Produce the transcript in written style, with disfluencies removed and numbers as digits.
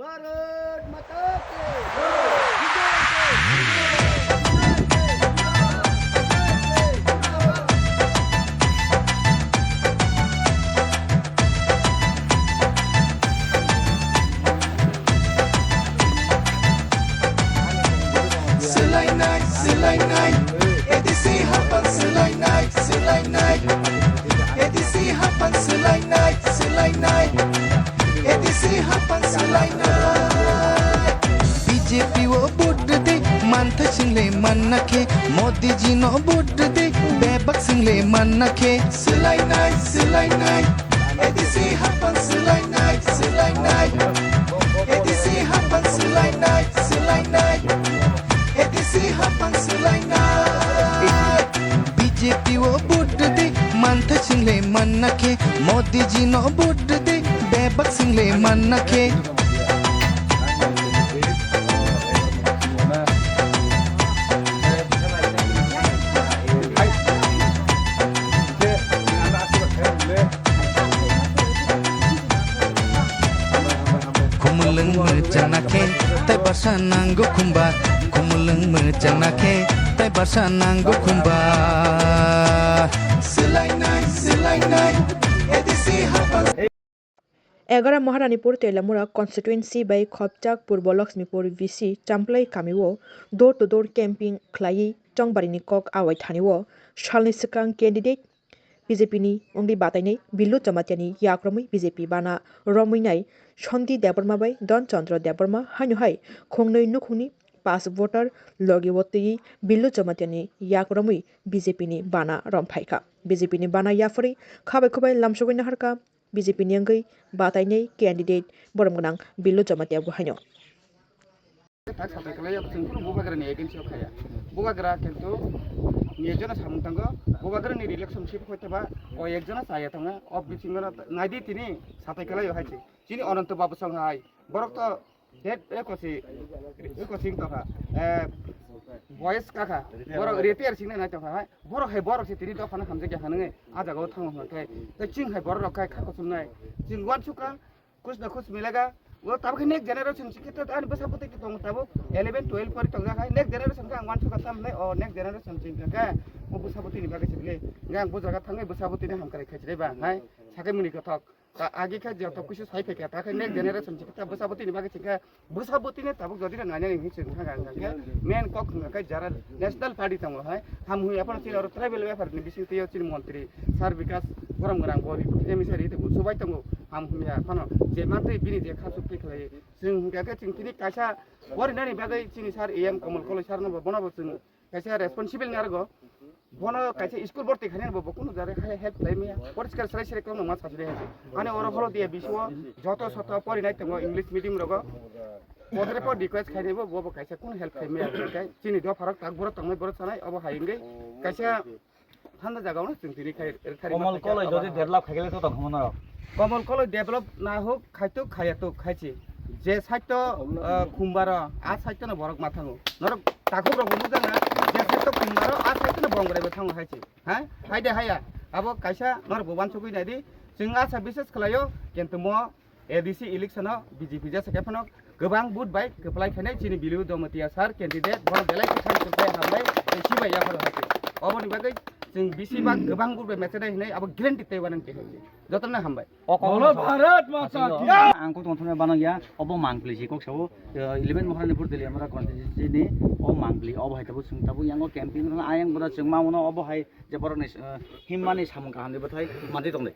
भारत माता की जय। Selainay, edisi hapan selainay, edisi hapan selainay, edisi hapan selainay. BJP wo board de mantha single manake, Modi ji no board de bebak single manake. Selainay, edisi hapan selainay, edisi hapan selainay. Edisi hapan selainay. BJP wo board de mantha single manake, Modi ji no board de bebak single manake. Kumuleng mecanake, tay basa nanggo kumba. Kumuleng mecanake, tay basa nanggo kumba. Selainay, edisi hapan. 11 Maharanipur Teliamura constituency বাই খবচাক Purba Lakshmipur VC চাম্পলাই কামিও door to door campaigning খ্লাই চংবারিনি কক আওয়াই থানিও সালনি সিকাং ক্যান্ডিडेट বিজেপিনি অংদি বাতাইনাই বিল্লু জমাতিয়ানি ইয়াক্রমই বিজেপি বানা রমইনাই সন্ধি দেববর্মা বাই দনচন্দ্র দেববর্মা হাইনুহাই খংনৈ নুখুংনি পাস ভোটার লগিওতই বিল্লু জমাতিয়ানি ইয়াক্রমই বিজেপিনি বানা রমফাইকা বিজেপিনি বানা ইয়াফরি খাবাই খবাই লামসগৈ নাহারকা BJP ni anggai batainai candidate boromgonang Billu Jamatia buhaino. Tak sampai kelaya sengkuru bubagra ni agensi kaya. Bubagra কিন্তু নিয়েজনা সামুতাঙ্গ বুবাগ্রা নি রিলেশনশিপ হইতে বা ও একজনা চাইয়া থাঙ্গা অফ বিচিংনা নাইদি তিনি সাতাই খেলাই হাইছে যিনি অনন্ত বাবু সংহাই বরক তো হেড একসি তখা ভয়েস কাকা বড় রেপিয়ার সিংনা নাই তখা বড় হে বড় সে তিনি দফানা হামজে গে হানঙে আজাগাও থাঙ্গ হkai চিং হাই বড় রখাই খাকো সুননাই চিং ওয়ান সুকা कुछ न कुछ मिलेगा वो तब के नेक्स्ट जनरेशन सिकित आन बसापति की तंग तब 11 12 पर तंग है नेक्स्ट जनरेशन का वान सुका तम ले और नेक्स्ट जनरेशन सिंग का वो बसापति नि बागे सिले गांग बो जगह थांगे बसापति ने हम करे खचरे बा है साके मुनि का थक ता आगे का जब तक कुछ साइ फेका ता नेक्स्ट जनरेशन सिकित बसापति नि बागे सिंगा बसापति ने तब जदि नाने नि सिंग का गांग मेन कक का जरा नेशनल पार्टी तंग है हम हुई अपन सिल और ट्राइबल व्यापार नि बिसिं तियो चिन मंत्री सर विकास गरम गरां बरि एमिसारि ते सुबाय तंग हम हुमिया फनो जे मात्रै बिनि जे खासु पिखलै जों हुगाके जों तिनि कायसा बरिनानि बागै चिनि सार एम कमल कलेज सार नबो बनाबो जों कायसा रेसपन्सिबल नारगो बनो कायसा स्कुल बर्ती खाने बो कुनु जारे हेल्प लाइमिया परिष्कार सराय सराय कम मा सासरे आने ओरो हलो दिया बिसो जत सत परिनाय तंग इंग्लिश मिडियम रगो ओदरे पर रिक्वेस्ट खाइनेबो बो कायसा कुनु हेल्प खाइमिया काय चिनि द फरक ताक बर तंगै बर सानाय अब हाइंगै कायसा थान्दा जागावनो जों तिनि खाइ कमल कलेज যদি डेभलप खाइगले तो तंग मना कमल कलेज डेभलप ना हो खाइतो खायातो खाइछि जे साइतो खुमबार आ साइतो न बरक माथांगो नर ताखो रगो मुजाना जे साइतो खुमबार आ साइतो न बंगरेबो थांगो हाइछि हा हाइदे हाया अब कायसा नर बबान सकुइ नायदि जों आसा बिसेस खलायो किन्तु म एडीसी इलेक्शन बीजेपी जे सेकेफनो गोबां बुट बाय गोपलाय खानाय चिनि बिलु दमतिया सार कैंडिडेट बर बेलाय खानसुबाय हामबाय सिबाय याफोर हाइछि अबनि बागै जों बिसिबा गोबां बुट बाय मेसेज हैनाय अब ग्यारान्टी तैवान के हाइछि जतन हामबाय बोलो भारत माता की आंखौ तंथने बानाया अब मांगली जे कक्साव 11 महारानीपुर दिल्ली हमरा कन्स्टिट्युएन्सी नि अब मांगली अब हाइताबो सुंताबो यांगो कैंपिंग आयंग बरा जों मावनो अब हाइ जे बर हिमानि सामु गाहानि बथाय मादि दंले